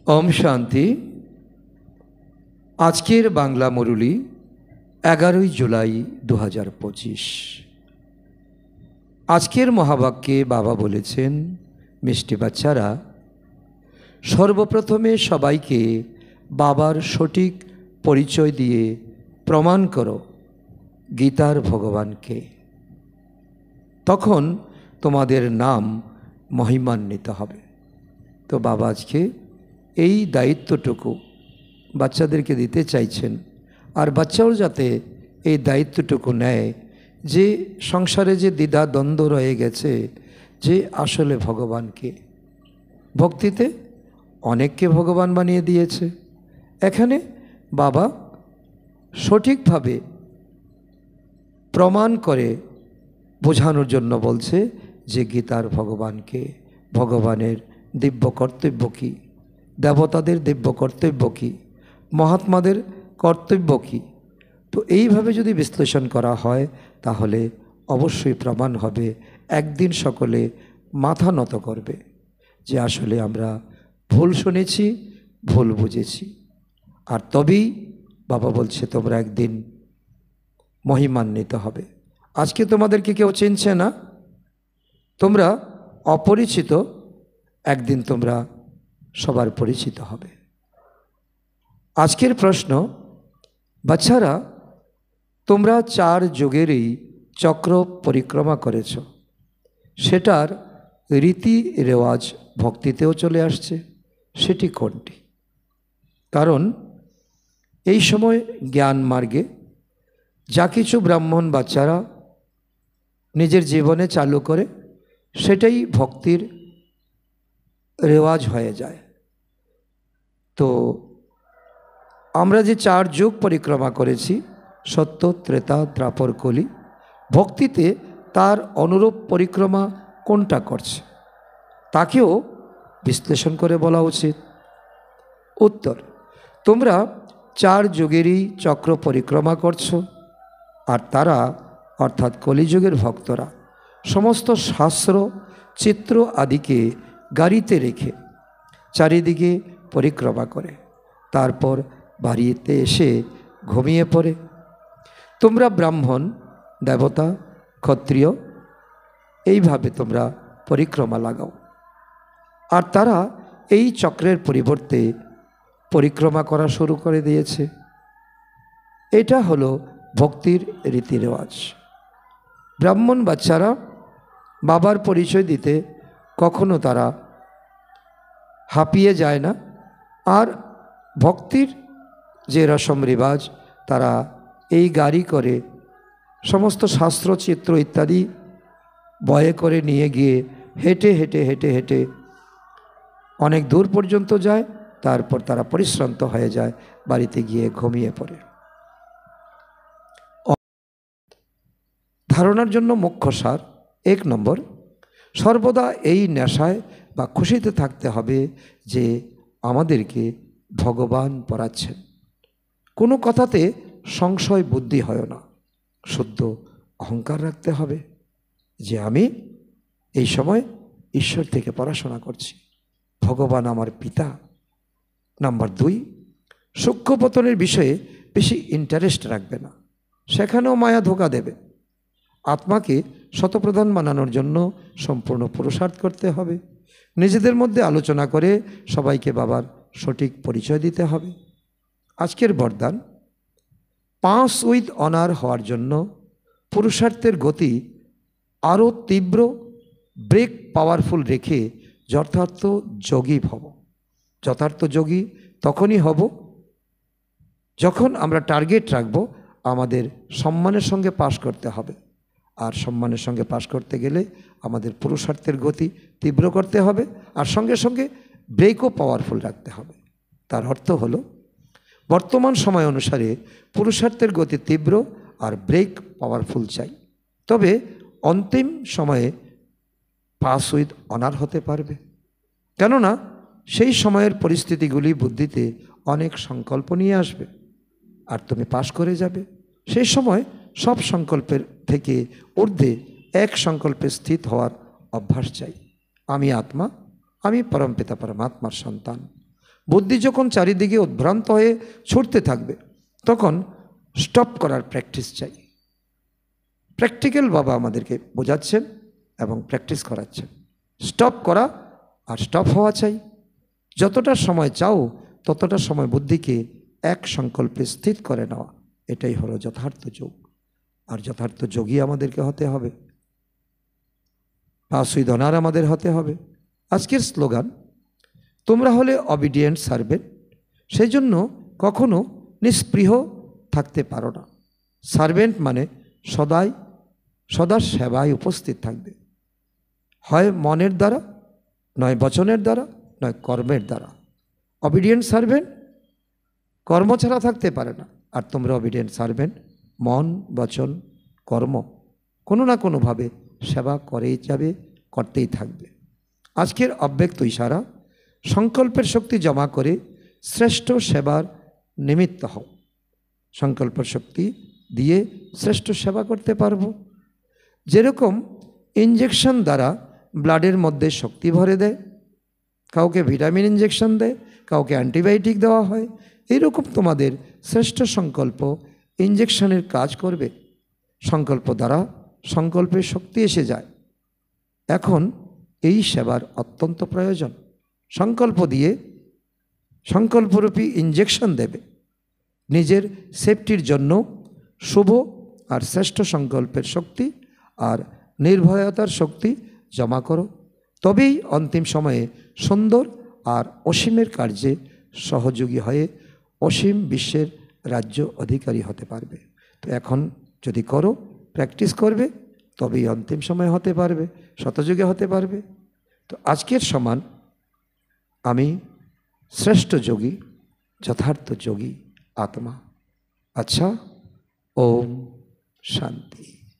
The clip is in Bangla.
ओम शांति। आजकेर बांगला मुरली 11 जुलाई 2025। आजकेर महावाक्ये बाबा बोलेছেন, मिष्टि बाच्चारा सर्वप्रथमे सबाइके बाबार सठिक परिचय दिए प्रमाण करो गीतार भगवान के, तखन तुम्हादेर नाम महिमान्वित हबे। तो बाबा आज के এই দায়িত্বটুকু বাচ্চাদেরকে দিতে চাইছেন, আর বাচ্চাও যাতে এই দায়িত্বটুকু নেয় যে সংসারে যে দ্বিধা দ্বন্দ্ব রয়ে গেছে যে আসলে ভগবানকে, ভক্তিতে অনেককে ভগবান বানিয়ে দিয়েছে। এখানে বাবা সঠিকভাবে প্রমাণ করে বোঝানোর জন্য বলছে যে গীতার ভগবানকে, ভগবানের দিব্য কর্তব্য কী, দেবতাদের দিব্য কর্তব্য কী, মহাত্মাদের কর্তব্য কী। তো এইভাবে যদি বিশ্লেষণ করা হয় তাহলে অবশ্যই প্রমাণ হবে, একদিন সকলে মাথা নত করবে যে আসলে আমরা ভুল শুনেছি, ভুল বুঝেছি। আর তবেই বাবা বলছে তোমরা একদিন মহিমান্বিত হবে। আজকে তোমাদেরকে কেউ চিনছে না, তোমরা অপরিচিত, একদিন তোমরা সবার পরিচিত হবে। আজকের প্রশ্ন, বাচ্চারা তোমরা 4 যুগেরই চক্র পরিক্রমা করেছ, সেটার রীতি রেওয়াজ ভক্তিতেও চলে আসছে, সেটি কোনটি? কারণ এই সময় জ্ঞান মার্গে যা কিছু ব্রাহ্মণ বাচ্চারা নিজের জীবনে চালু করে সেটাই ভক্তির রেওয়াজ হয়ে যায়। তো আমরা যে 4 যুগ পরিক্রমা করেছি, সত্য, ত্রেতা, দ্বাপর, কলি, ভক্তিতে তার অনুরূপ পরিক্রমা কোনটা করছে তাকেও বিশ্লেষণ করে বলা উচিত। উত্তর, তোমরা 4 যুগেরই চক্র পরিক্রমা করছো, আর তারা অর্থাৎ কলিযুগের ভক্তরা সমস্ত শাস্ত্র, চিত্র আদিকে গাড়িতে রেখে চারিদিকে পরিক্রমা করে, তারপর বাড়িতে এসে ঘুমিয়ে পড়ে। তোমরা ব্রাহ্মণ, দেবতা, ক্ষত্রিয় এইভাবে তোমরা পরিক্রমা লাগাও, আর তারা এই চক্রের পরিবর্তে পরিক্রমা করা শুরু করে দিয়েছে। এটা হলো ভক্তির রীতি রেওয়াজ। ব্রাহ্মণ বাচ্চারা বাবার পরিচয় দিতে কখনো তারা হাঁপিয়ে যায় না, আর ভক্তির যে রসম রিবাজ তারা এই গাড়ি করে সমস্ত শাস্ত্র, চিত্র ইত্যাদি বয়ে করে নিয়ে গিয়ে হেঁটে হেঁটে হেঁটে হেঁটে অনেক দূর পর্যন্ত যায়, তারপর তারা পরিশ্রান্ত হয়ে যায়, বাড়িতে গিয়ে ঘুমিয়ে পড়ে। ধারণার জন্য মুখ্য সার, 1 নম্বর, সর্বদা এই নেশায় বা খুশিতে থাকতে হবে যে আমাদেরকে ভগবান পড়াচ্ছেন। কোনো কথাতে সংশয় বুদ্ধি হয় না, শুদ্ধ অহংকার রাখতে হবে যে আমি এই সময় ঈশ্বর থেকে পড়াশোনা করছি, ভগবান আমার পিতা। নাম্বার 2, সূক্ষ্ম পতনের বিষয়ে বেশি ইন্টারেস্ট রাখবে না, সেখানেও মায়া ধোঁকা দেবে। আত্মাকে শতপ্রধান বানানোর জন্য সম্পূর্ণ পুরুষার্থ করতে হবে। নিজেদের মধ্যে আলোচনা করে সবাইকে বাবার সঠিক পরিচয় দিতে হবে। আজকের বরদান, পাস উইথ অনার হওয়ার জন্য পুরুষার্থের গতি আরও তীব্র, ব্রেক পাওয়ারফুল রেখে যথার্থ যোগী হব। যথার্থ যোগী তখনই হব যখন আমরা টার্গেট রাখব আমাদের সম্মানের সঙ্গে পাস করতে হবে, আর সম্মানের সঙ্গে পাস করতে গেলে আমাদের পুরুষার্থের গতি তীব্র করতে হবে, আর সঙ্গে সঙ্গে ব্রেকও পাওয়ারফুল রাখতে হবে। তার অর্থ হলো বর্তমান সময় অনুসারে পুরুষার্থের গতি তীব্র আর ব্রেক পাওয়ারফুল চাই, তবে অন্তিম সময়ে পাস উইথ অনার হতে পারবে। কেননা সেই সময়ের পরিস্থিতিগুলি বুদ্ধিতে অনেক সংকল্প নিয়ে আসবে, আর তুমি পাস করে যাবে। সেই সময় সব সংকল্পের থেকে ঊর্ধ্বে এক সংকল্পে স্থিত হওয়ার অভ্যাস চাই। আমি আত্মা, আমি পরমপিতা পরমাত্মার সন্তান। বুদ্ধি যখন চারিদিকে উদ্ভ্রান্ত হয়ে ছুটতে থাকবে, তখন স্টপ করার প্র্যাকটিস চাই। প্র্যাকটিক্যাল বাবা আমাদেরকে বোঝাচ্ছেন এবং প্র্যাকটিস করাচ্ছেন। স্টপ করা আর স্টপ হওয়া চাই। যতটা সময় চাও ততটা সময় বুদ্ধিকে এক সংকল্পে স্থির করে নেওয়া, এটাই হলো যথার্থ যোগ। আর যথার্থ যোগী আমাদেরকে হতে হবে, পাশুইধনার আমাদের হতে হবে। আজকের স্লোগান, তোমরা হলে অবিডিয়েন্ট সার্ভেন্ট, সেই জন্য কখনো নিস্পৃহ থাকতে পারো না। সার্ভেন্ট মানে সদা সেবায় উপস্থিত থাকবে, হয় মনের দ্বারা, নয় বচনের দ্বারা, নয় কর্মের দ্বারা। অবিডিয়েন্ট সার্ভেন্ট কর্ম ছাড়া থাকতে পারে না, আর তোমরা অবিডিয়েন্ট সার্ভেন্ট মন, বচন, কর্ম কোনো না কোনোভাবে সেবা করেই যাবে, করতেই থাকবে। আজকের অব্যক্ত ইশারা, সংকল্পের শক্তি জমা করে শ্রেষ্ঠ সেবার নিমিত্ত হও। সংকল্পের শক্তি দিয়ে শ্রেষ্ঠ সেবা করতে পারবো। যেরকম ইঞ্জেকশন দ্বারা ব্লাডের মধ্যে শক্তি ভরে দেয়, কাউকে ভিটামিন ইঞ্জেকশন দেয়, কাউকে অ্যান্টিবায়োটিক দেওয়া হয়, এইরকম তোমাদের শ্রেষ্ঠ সংকল্প ইঞ্জেকশনের কাজ করবে। সংকল্প দ্বারা সংকল্পের শক্তি এসে যায়। এখন এই সেবার অত্যন্ত প্রয়োজন। সংকল্প দিয়ে সংকল্পরূপী ইঞ্জেকশন দেবে। নিজের সেফটির জন্য শুভ আর শ্রেষ্ঠ সংকল্পের শক্তি আর নির্ভয়তার শক্তি জমা করো, তবেই অন্তিম সময়ে সুন্দর আর অসীমের কার্যে সহযোগী হয়ে অসীম বিশ্বের রাজ্য অধিকারী হতে পারবে। তো এখন যদি করো, প্র্যাকটিস করবে, তবেই অন্তিম সময় হতে পারবে, শতযুগে হতে পারবে। তো আজকের সমান আমি শ্রেষ্ঠ যোগী, যথার্থ যোগী আত্মা। আচ্ছা, ওম শান্তি।